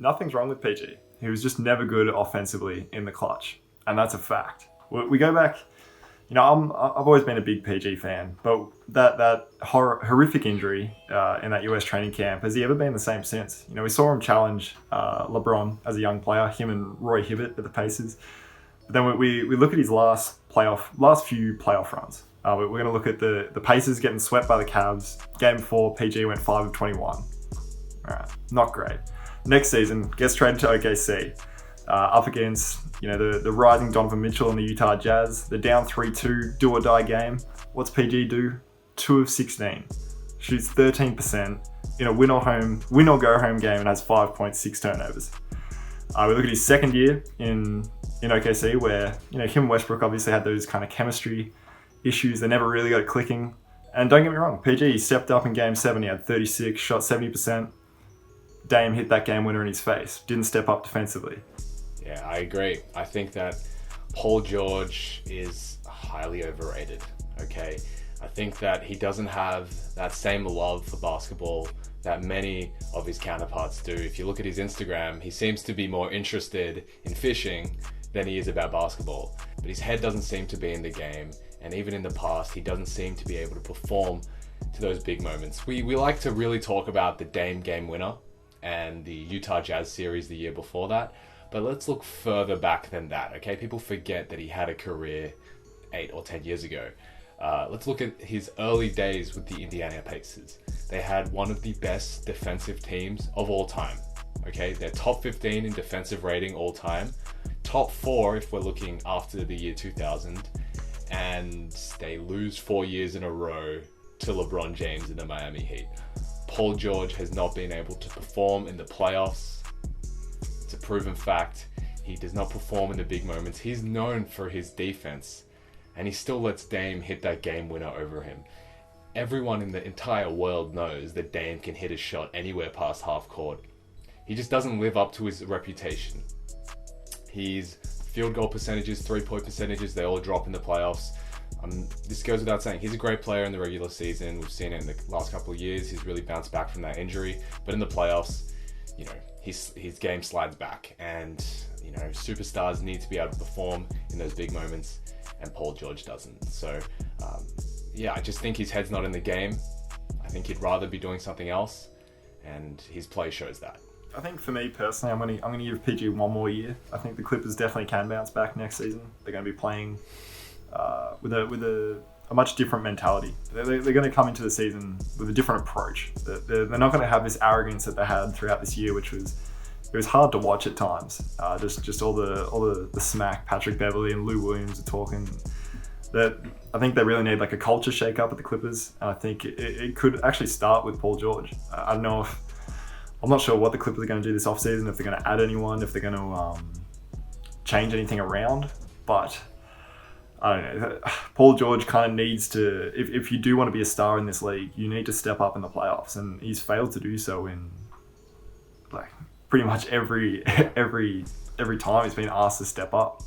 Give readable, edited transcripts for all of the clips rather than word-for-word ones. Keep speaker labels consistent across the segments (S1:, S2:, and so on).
S1: nothing's wrong with PG. He was just never good offensively in the clutch, and that's a fact. We go back. I've always been a big PG fan, but that horrific injury in that US training camp, has he ever been the same since? We saw him challenge LeBron as a young player, him and Roy Hibbert at the Pacers. But then we look at his last few playoff runs. We're going to look at the Pacers getting swept by the Cavs. Game 4, PG went 5 of 21. All right, not great. Next season, gets traded to OKC. Up against the rising Donovan Mitchell and the Utah Jazz, the down 3-2 do or die game. What's PG do? 2 of 16, shoots 13% in a win or go home game and has 5.6 turnovers. We look at his second year in OKC, where him and Westbrook obviously had those kind of chemistry issues. They never really got it clicking. And don't get me wrong, PG stepped up in Game 7. He had 36, shot 70%. Dame hit that game winner in his face. Didn't step up defensively.
S2: Yeah, I agree. I think that Paul George is highly overrated, okay? I think that he doesn't have that same love for basketball that many of his counterparts do. If you look at his Instagram, he seems to be more interested in fishing than he is about basketball. But his head doesn't seem to be in the game, and even in the past, he doesn't seem to be able to perform to those big moments. We like to really talk about the Dame game winner and the Utah Jazz series the year before that. But let's look further back than that, okay? People forget that he had a career 8 or 10 years ago. Let's look at his early days with the Indiana Pacers. They had one of the best defensive teams of all time, okay? They're top 15 in defensive rating all time. Top 4 if we're looking after the year 2000. And they lose 4 years in a row to LeBron James and the Miami Heat. Paul George has not been able to perform in the playoffs. It's a proven fact. He does not perform in the big moments. He's known for his defense, and he still lets Dame hit that game winner over him. Everyone in the entire world knows that Dame can hit a shot anywhere past half court. He just doesn't live up to his reputation. His field goal percentages, 3-point percentages, they all drop in the playoffs. This goes without saying. He's a great player in the regular season. We've seen it in the last couple of years. He's really bounced back from that injury. But in the playoffs, his game slides back, and superstars need to be able to perform in those big moments, and Paul George doesn't. So I just think his head's not in the game. I think he'd rather be doing something else, and his play shows that.
S1: I think for me personally, I'm going to give PG one more year. I think the Clippers definitely can bounce back next season. They're going to be playing with a much different mentality. They're going to come into the season with a different approach. They're not going to have this arrogance that they had throughout this year, which was hard to watch at times. Just all the smack Patrick Beverley and Lou Williams are talking. I think they really need like a culture shake up at the Clippers, and I think it could actually start with Paul George. I don't know I'm not sure what the Clippers are going to do this offseason, if they're going to add anyone, if they're going to change anything around, but I don't know. Paul George kind of needs to, if you do want to be a star in this league, you need to step up in the playoffs, and he's failed to do so in like pretty much every time he's been asked to step up.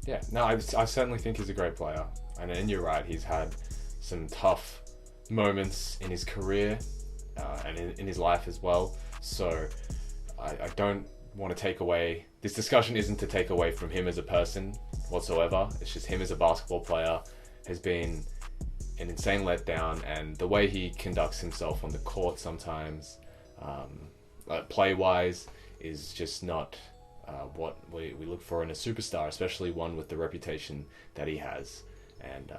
S2: Yeah, no, I certainly think he's a great player, and you're right. He's had some tough moments in his career and in his life as well. So I don't want to take away. This discussion isn't to take away from him as a person whatsoever. It's just him as a basketball player has been an insane letdown, and the way he conducts himself on the court sometimes, play-wise, is just not what we look for in a superstar, especially one with the reputation that he has. And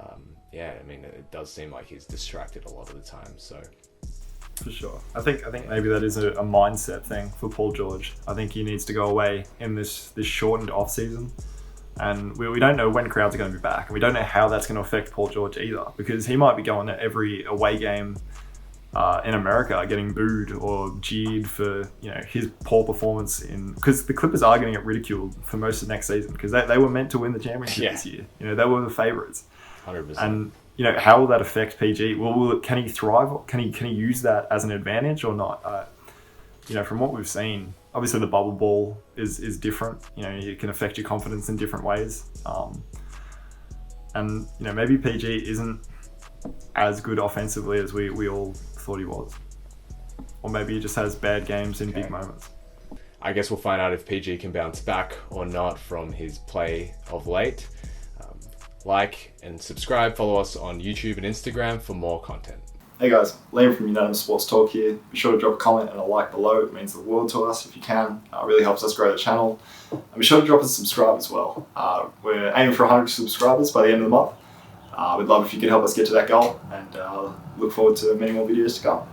S2: it does seem like he's distracted a lot of the time. So.
S1: For sure. I think maybe that is a mindset thing for Paul George. I think he needs to go away in this shortened off season, and we don't know when crowds are going to be back, and we don't know how that's going to affect Paul George either, because he might be going to every away game in America getting booed or jeered for his poor performance because the Clippers are going to get ridiculed for most of next season, because they were meant to win the championship this year. They were the favorites.
S2: 100%.
S1: And how will that affect PG? Can he thrive? Can he use that as an advantage or not? From what we've seen, obviously the bubble ball is different. It can affect your confidence in different ways. And maybe PG isn't as good offensively as we all thought he was, or maybe he just has bad games in big moments.
S2: I guess we'll find out if PG can bounce back or not from his play of late. Like and subscribe, follow us on YouTube and Instagram for more content.
S1: Hey guys, Liam from Unanimous Sports Talk here. Be sure to drop a comment and a like below. It means the world to us if you can. It really helps us grow the channel. And be sure to drop a subscribe as well. We're aiming for 100 subscribers by the end of the month. We'd love if you could help us get to that goal, and look forward to many more videos to come.